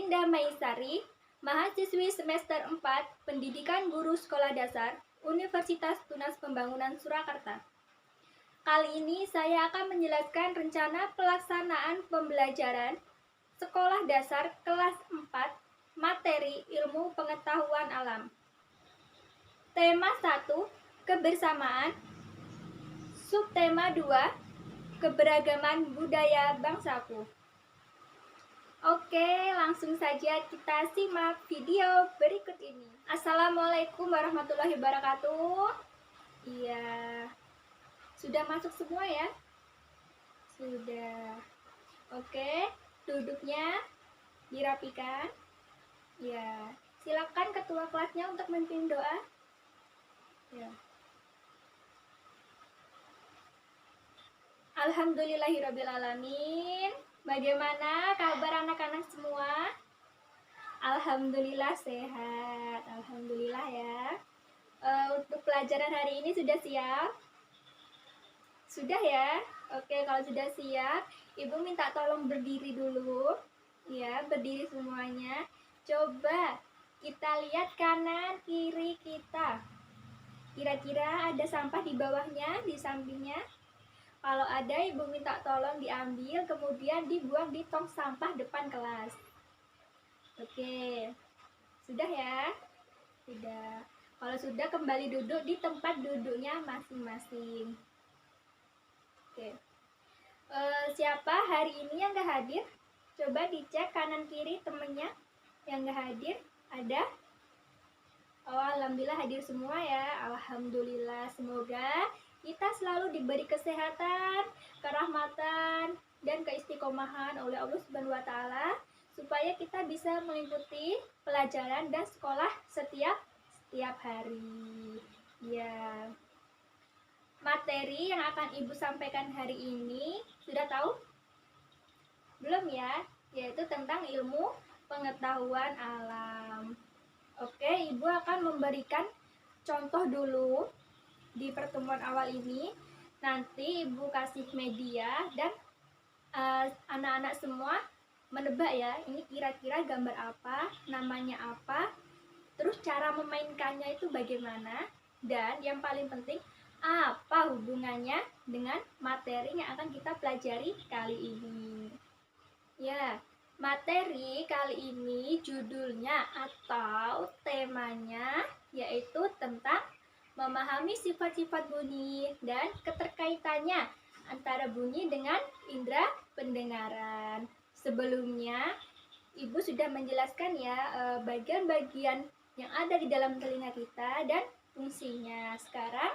Dinda Maisari, mahasiswi semester 4 Pendidikan Guru Sekolah Dasar, Universitas Tunas Pembangunan Surakarta. Kali ini saya akan menjelaskan rencana pelaksanaan pembelajaran Sekolah Dasar kelas 4 materi Ilmu Pengetahuan Alam. Tema 1, kebersamaan. Subtema 2, keberagaman budaya bangsaku. Oke, langsung saja kita simak video berikut ini. Assalamualaikum warahmatullahi wabarakatuh. Iya, sudah masuk semua ya? Sudah. Oke, duduknya dirapikan. Ya, silakan ketua kelasnya untuk memimpin doa. Ya. Alhamdulillahirrabbilalamin. Bagaimana kabar anak-anak semua? Alhamdulillah sehat. Alhamdulillah ya. Untuk pelajaran hari ini sudah siap? Sudah ya? Oke, kalau sudah siap, Ibu minta tolong berdiri dulu. Ya, berdiri semuanya. Coba kita lihat kanan kiri kita. Kira-kira ada sampah di bawahnya, di sampingnya? Kalau ada, Ibu minta tolong diambil, kemudian dibuang di tong sampah depan kelas. Oke, sudah ya? Sudah. Kalau sudah, kembali duduk di tempat duduknya masing-masing. Oke. Siapa hari ini yang gak hadir? Coba dicek kanan kiri temennya yang gak hadir. Ada? Oh, alhamdulillah hadir semua ya. Alhamdulillah. Semoga kita selalu diberi kesehatan, kerahmatan, dan keistiqomahan oleh Allah Subhanahu wa Ta'ala, supaya kita bisa mengikuti pelajaran dan sekolah setiap hari. Ya. Materi yang akan Ibu sampaikan hari ini sudah tahu? Belum ya? Yaitu tentang ilmu pengetahuan alam. Oke, Ibu akan memberikan contoh dulu di pertemuan awal ini. Nanti Ibu kasih media dan anak-anak semua menebak ya, ini kira-kira gambar apa, namanya apa, terus cara memainkannya itu bagaimana, dan yang paling penting apa hubungannya dengan materi yang akan kita pelajari kali ini. Ya, materi kali ini judulnya atau temanya yaitu tentang memahami sifat-sifat bunyi dan keterkaitannya antara bunyi dengan indera pendengaran. Sebelumnya, Ibu sudah menjelaskan ya bagian-bagian yang ada di dalam telinga kita dan fungsinya. Sekarang,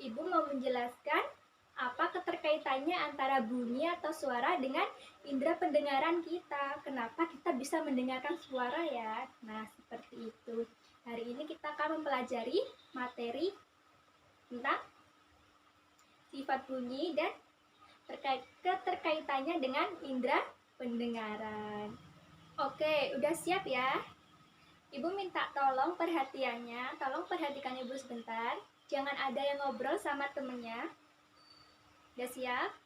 Ibu mau menjelaskan apa keterkaitannya antara bunyi atau suara dengan indera pendengaran kita. Kenapa kita bisa mendengarkan suara ya? Nah, seperti itu. Hari ini kita akan mempelajari materi tentang sifat bunyi dan keterkaitannya dengan indera pendengaran. Oke, udah siap ya? Ibu minta tolong perhatiannya. Tolong perhatikan Ibu sebentar. Jangan ada yang ngobrol sama temennya. Udah siap?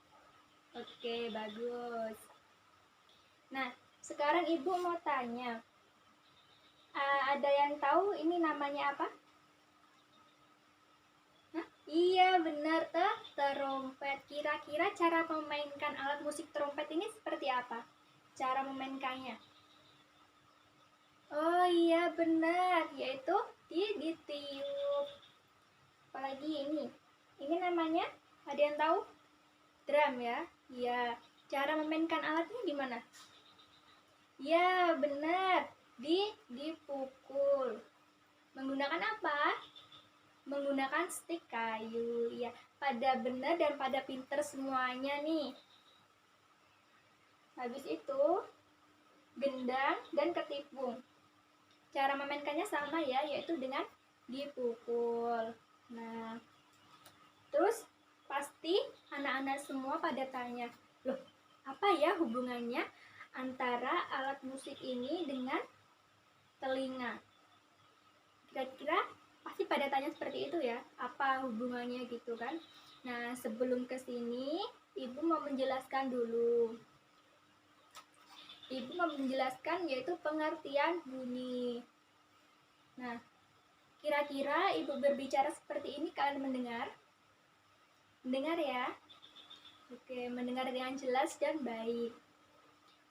Oke, bagus. Nah, sekarang Ibu mau tanya. Ada yang tahu ini namanya apa? Hah? Iya, benar tuh, trompet. Kira-kira cara memainkan alat musik trompet ini seperti apa? Cara memainkannya? Oh iya, benar, yaitu ditiup. Apalagi ini? Ini namanya, ada yang tahu? Drum ya? Iya. Cara memainkan alatnya gimana? Ya, benar. Dipukul. Menggunakan apa? Menggunakan stik kayu. Ya, pada benar dan pada pinter semuanya nih. Habis itu, gendang dan ketipung. Cara memainkannya sama ya, yaitu dengan dipukul. Nah, terus pasti anak-anak semua pada tanya, loh, apa ya hubungannya antara alat musik ini dengan telinga? Kira-kira pasti pada tanya seperti itu ya, apa hubungannya gitu kan? Nah, sebelum kesini, Ibu mau menjelaskan dulu. Ibu mau menjelaskan yaitu pengertian bunyi. Nah, kira-kira Ibu berbicara seperti ini kalian mendengar? Mendengar ya? Oke, mendengar dengan jelas dan baik.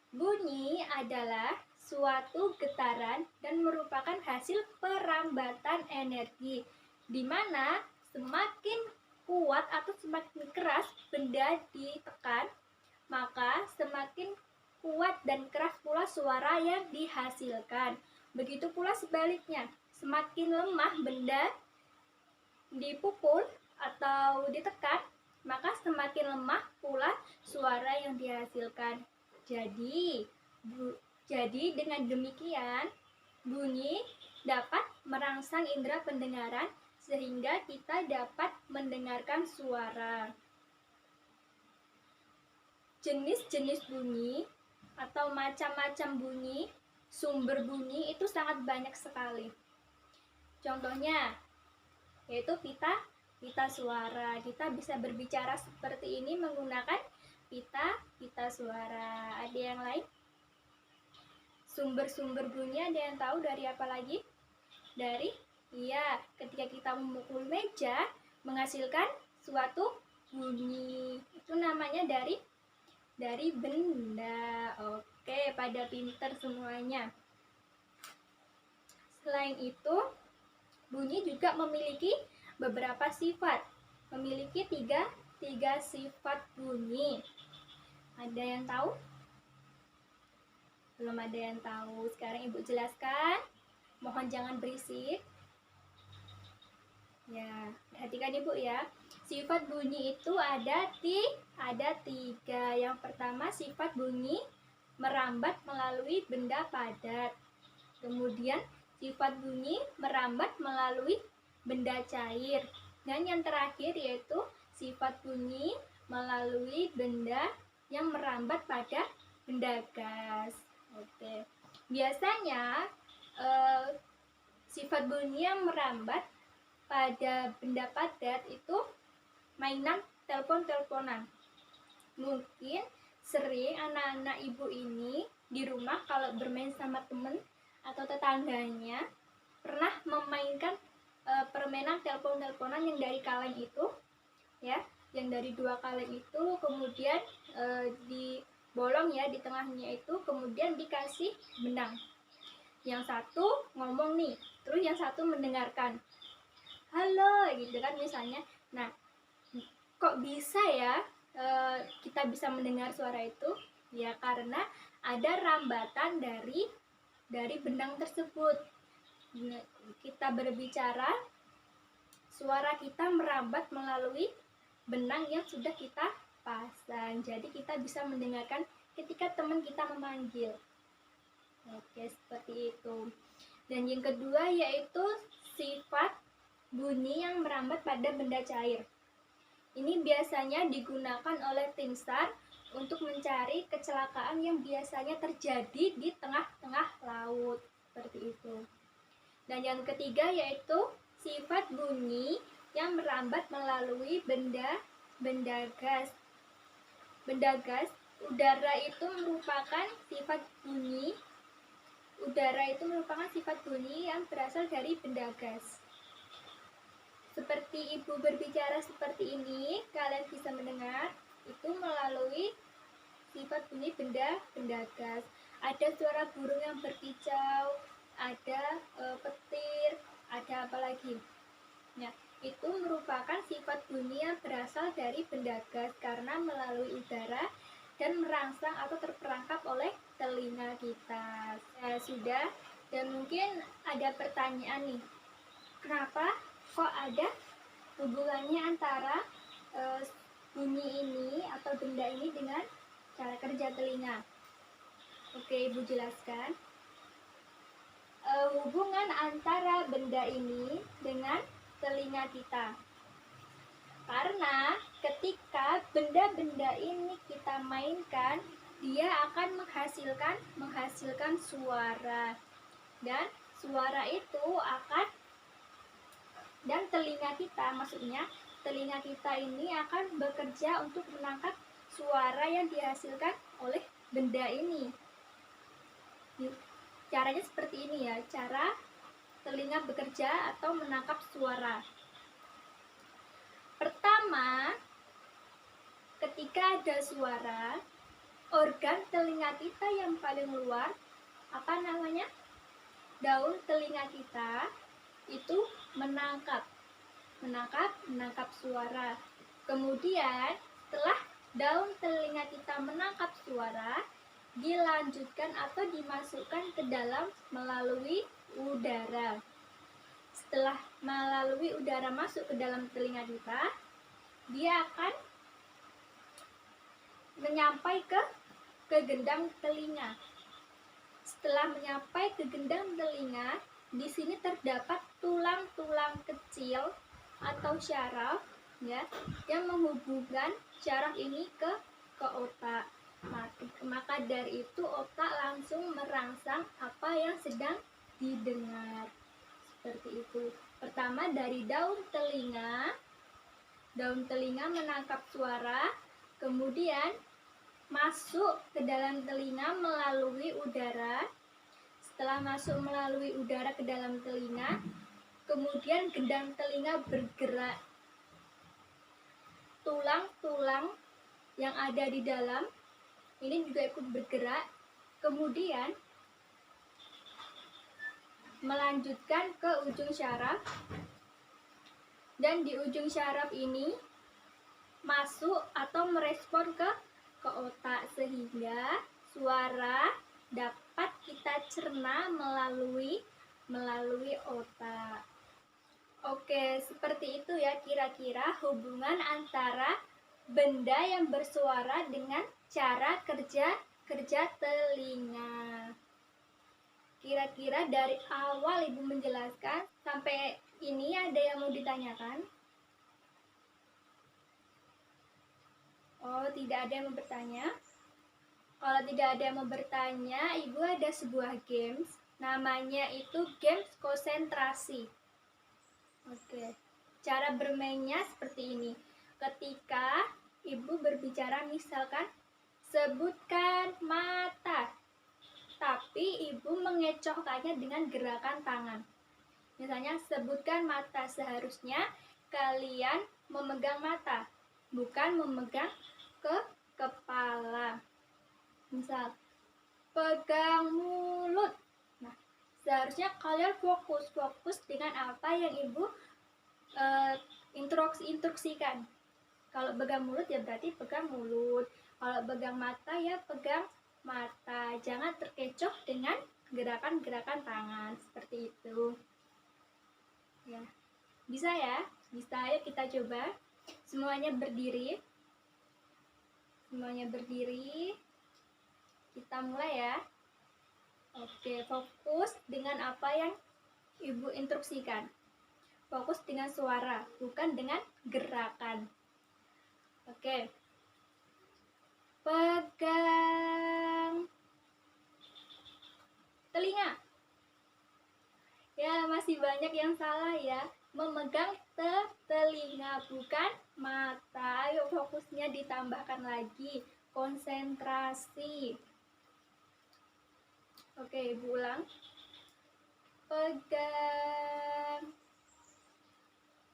Bunyi adalah suatu getaran dan merupakan hasil perambatan energi, di mana semakin kuat atau semakin keras benda ditekan, maka semakin kuat dan keras pula suara yang dihasilkan. Begitu pula sebaliknya, semakin lemah benda dipukul atau ditekan, maka semakin lemah pula suara yang dihasilkan. Jadi dengan demikian bunyi dapat merangsang indera pendengaran sehingga kita dapat mendengarkan suara. Jenis-jenis bunyi atau macam-macam bunyi, sumber bunyi itu sangat banyak sekali. Contohnya yaitu pita suara. Kita bisa berbicara seperti ini menggunakan pita suara. Ada yang lain? Sumber-sumber bunyi ada yang tahu dari apa lagi? Ketika kita memukul meja menghasilkan suatu bunyi. Itu namanya dari benda. Oke, pada pinter semuanya. Selain itu, bunyi juga memiliki beberapa sifat. Memiliki tiga sifat bunyi. Ada yang tahu? Belum ada yang tahu. Sekarang Ibu jelaskan. Mohon jangan berisik. Ya, perhatikan Ibu ya. Sifat bunyi itu ada tiga. Yang pertama sifat bunyi merambat melalui benda padat. Kemudian sifat bunyi merambat melalui benda cair. Dan yang terakhir yaitu sifat bunyi melalui benda yang merambat pada benda gas. Oke. Biasanya sifat bunyi yang merambat pada benda padat itu mainan telepon-teleponan. Mungkin sering anak-anak Ibu ini di rumah kalau bermain sama teman atau tetangganya pernah memainkan permainan telepon-teleponan yang dari kaleng itu, ya, yang dari 2 kaleng itu, kemudian di bolong ya di tengahnya itu, kemudian dikasih benang. Yang satu ngomong nih, terus yang satu mendengarkan. Halo, gitu kan misalnya. Nah, kok bisa ya kita bisa mendengar suara itu? Ya karena ada rambatan dari benang tersebut. Kita berbicara, suara kita merambat melalui benang yang sudah kita pasang. Jadi kita bisa mendengarkan ketika teman kita memanggil. Oke, seperti itu. Dan yang kedua yaitu sifat bunyi yang merambat pada benda cair. Ini biasanya digunakan oleh tim SAR untuk mencari kecelakaan yang biasanya terjadi di tengah-tengah laut. Seperti itu. Dan yang ketiga yaitu sifat bunyi yang merambat melalui benda gas. Benda gas, udara itu merupakan sifat bunyi. Udara itu merupakan sifat bunyi yang berasal dari benda gas. Seperti Ibu berbicara seperti ini, kalian bisa mendengar itu melalui sifat bunyi benda gas. Ada suara burung yang berkicau, ada petir, ada apa lagi? Nah, itu merupakan sifat bunyi yang berasal dari benda gas karena melalui udara dan merangsang atau terperangkap oleh telinga kita. Sudah, dan mungkin ada pertanyaan nih, kenapa kok ada hubungannya antara bunyi ini atau benda ini dengan cara kerja telinga? Oke, Ibu jelaskan. Hubungan antara benda ini dengan telinga kita. Karena ketika benda-benda ini kita mainkan, dia akan menghasilkan suara. Dan suara itu dan telinga kita, maksudnya telinga kita ini akan bekerja untuk menangkap suara yang dihasilkan oleh benda ini. Caranya seperti ini ya, cara telinga bekerja atau menangkap suara. Pertama, ketika ada suara, organ telinga kita yang paling luar, apa namanya? Daun telinga kita itu menangkap suara. Kemudian setelah daun telinga kita menangkap suara, dilanjutkan atau dimasukkan ke dalam melalui udara. Setelah melalui udara masuk ke dalam telinga kita, dia akan menyampai ke gendang telinga. Setelah menyampai ke gendang telinga, di sini terdapat tulang-tulang kecil atau syaraf ya, yang menghubungkan syaraf ini ke otak. Maka dari itu otak langsung merangsang apa yang sedang didengar. Seperti itu. Pertama dari daun telinga menangkap suara, kemudian masuk ke dalam telinga melalui udara. Setelah masuk melalui udara ke dalam telinga, kemudian gendang telinga bergerak. Tulang-tulang yang ada di dalam ini juga ikut bergerak, kemudian melanjutkan ke ujung syaraf, dan di ujung syaraf ini masuk atau merespon ke otak, sehingga suara dapat kita cerna melalui otak. Oke, seperti itu ya kira-kira hubungan antara benda yang bersuara dengan cara kerja telinga. Kira-kira dari awal Ibu menjelaskan sampai ini ada yang mau ditanyakan? Oh, tidak ada yang mau bertanya? Kalau tidak ada yang mau bertanya, Ibu ada sebuah games, namanya itu games konsentrasi. Oke, cara bermainnya seperti ini. Ketika Ibu berbicara, misalkan sebutkan mata, tapi Ibu mengecohkannya dengan gerakan tangan. Misalnya sebutkan mata, seharusnya kalian memegang mata, bukan memegang ke kepala. Misal pegang mulut. Nah, seharusnya kalian fokus dengan apa yang Ibu instruksikan. Kalau pegang mulut ya berarti pegang mulut. Kalau pegang mata ya pegang mata. Jangan terkecoh dengan gerakan-gerakan tangan seperti itu. Ya. Bisa ya? Bisa, ayo kita coba. Semuanya berdiri. Kita mulai ya. Oke, fokus dengan apa yang Ibu instruksikan. Fokus dengan suara, bukan dengan gerakan. Oke. Pegang telinga. Ya, masih banyak yang salah ya. Memegang telinga, bukan mata. Ayo fokusnya ditambahkan lagi. Konsentrasi. Oke, Ibu ulang. Pegang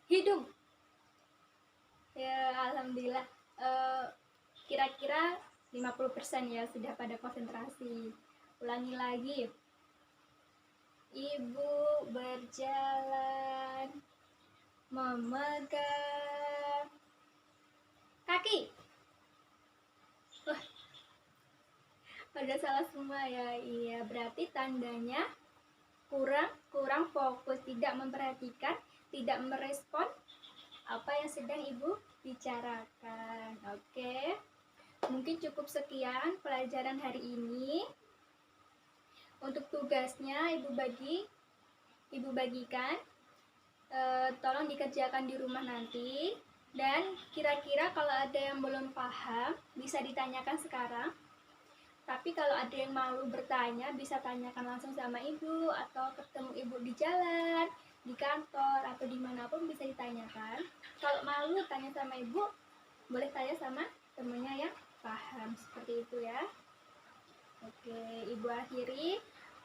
hidung. Ya, alhamdulillah. Kira-kira 50% ya sudah pada konsentrasi. Ulangi lagi. Ibu berjalan memegang kaki. Wah, pada salah semua ya. Iya, berarti tandanya kurang fokus, tidak memperhatikan, tidak merespon apa yang sedang Ibu bicarakan. Oke, mungkin cukup sekian pelajaran hari ini. Untuk tugasnya Ibu bagikan, tolong dikerjakan di rumah nanti. Dan kira-kira kalau ada yang belum paham bisa ditanyakan sekarang. Tapi kalau ada yang malu bertanya, bisa tanyakan langsung sama Ibu, atau ketemu Ibu di jalan, di kantor, atau dimanapun bisa ditanyakan. Kalau malu tanya sama Ibu, boleh tanya sama temennya yang paham. Seperti itu ya. Oke, Ibu akhiri.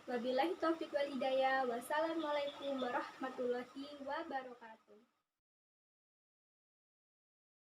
Wabillahi taufiq wal hidayah. Wassalamualaikum warahmatullahi wabarakatuh.